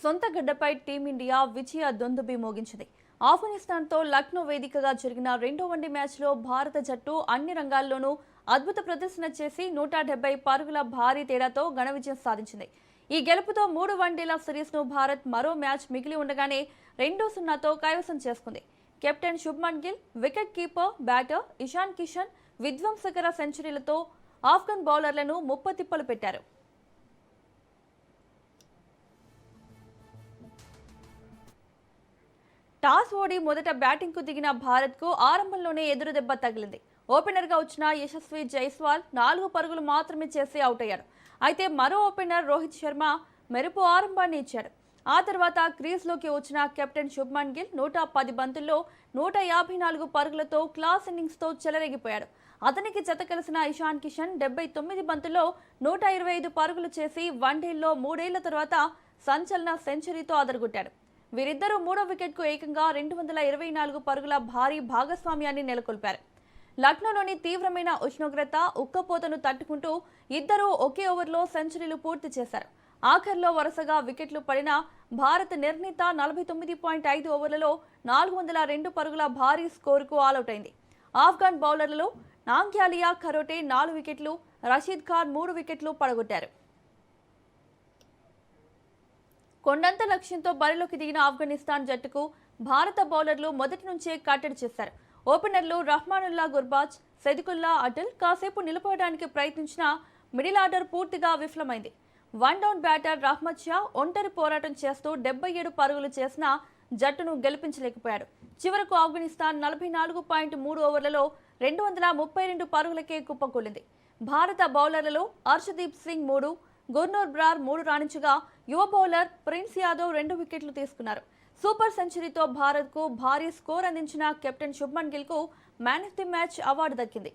సొంత గడ్డపై టీమిండియా విజయ దొందుబి మోగించింది. ఆఫ్ఘనిస్తాన్తో లక్నో వేదికగా జరిగిన రెండో వన్డే మ్యాచ్లో భారత జట్టు అన్ని రంగాల్లోనూ అద్భుత ప్రదర్శన చేసి 170 పరుగుల భారీ తేడాతో ఘన విజయం సాధించింది. ఈ గెలుపుతో 3 వన్డేల సిరీస్ను భారత్ మరో మ్యాచ్ మిగిలి ఉండగానే 2-0తో కైవసం చేసుకుంది. Captain Shubman Gill, wicket keeper, batter Ishan Kishan విధ్వంసకర సెంచరీలతో ఆఫ్ఘన్ బౌలర్లను ముప్పతిప్పలు పెట్టారు. టాస్ ఓడి మొదట బ్యాటింగ్కు దిగిన భారత్కు ఆరంభంలోనే ఎదురుదెబ్బ తగిలింది. ఓపెనర్గా వచ్చిన యశస్వి జైస్వాల్ 4 పరుగులు మాత్రమే చేసి అవుట్ అయ్యాడు. అయితే మరో ఓపెనర్ రోహిత్ శర్మ మెరుపు ఆరంభాన్ని ఇచ్చాడు. ఆ తర్వాత క్రీజ్లోకి వచ్చిన కెప్టెన్ శుభ్మన్ గిల్ 110 బంతుల్లో 154 పరుగులతో క్లాస్ ఇన్నింగ్స్తో చెలరేగిపోయాడు. అతనికి జత కలిసిన ఇషాన్ కిషన్ 79 బంతుల్లో 125 పరుగులు చేసి వన్డేల్లో 3 ఏళ్ల తర్వాత సంచలన సెంచరీతో అదరగొట్టాడు. వీరిద్దరూ మూడో వికెట్కు ఏకంగా 224 పరుగుల భారీ భాగస్వామ్యాన్ని నెలకొల్పారు. లక్నోలోని తీవ్రమైన ఉష్ణోగ్రత, ఉక్కపోతను తట్టుకుంటూ ఇద్దరూ ఒకే ఓవర్లో సెంచరీలు పూర్తి చేశారు. ఆఖర్లో వరుసగా వికెట్లు పడిన భారత్ నిర్ణీత 49.5 ఓవర్లలో 402 పరుగుల భారీ స్కోరుకు ఆలౌట్ అయింది. ఆఫ్ఘన్ బౌలర్లలో నాంగ్యాలియా ఖరోటే 4 వికెట్లు, రషీద్ ఖాన్ 3 వికెట్లు పడగొట్టారు. కొండంత లక్ష్యంతో బరిలోకి దిగిన ఆఫ్ఘనిస్తాన్ జట్టుకు భారత బౌలర్లు మొదటి నుంచే కట్టడి చేశారు. ఓపెనర్లు రహ్మానుల్లా గుర్బాజ్, సెదికుల్లా అటల్ కాసేపు నిలబడడానికి ప్రయత్నించిన మిడిల్ ఆర్డర్ పూర్తిగా విఫలమైంది. One down batter Rahmad Shah ఒంటరి పోరాటం చేస్తూ 77 పరుగులు చేసిన జట్టును గెలిపించలేకపోయాడు. చివరకు ఆఫ్ఘనిస్తాన్ 44.3 ఓవర్లలో 232 పరుగులకే కుప్పకూలింది. భారత బౌలర్లలో హర్షదీప్ సింగ్ 3, గుర్నూర్ బ్రార్ 3 రాణించగా యువ బౌలర్ ప్రిన్స్ యాదవ్ 2 వికెట్లు తీసుకున్నారు. సూపర్ సెంచరీతో భారత్కు భారీ స్కోర్ అందించిన కెప్టెన్ శుభ్మన్ గిల్కు man of the match award దక్కింది.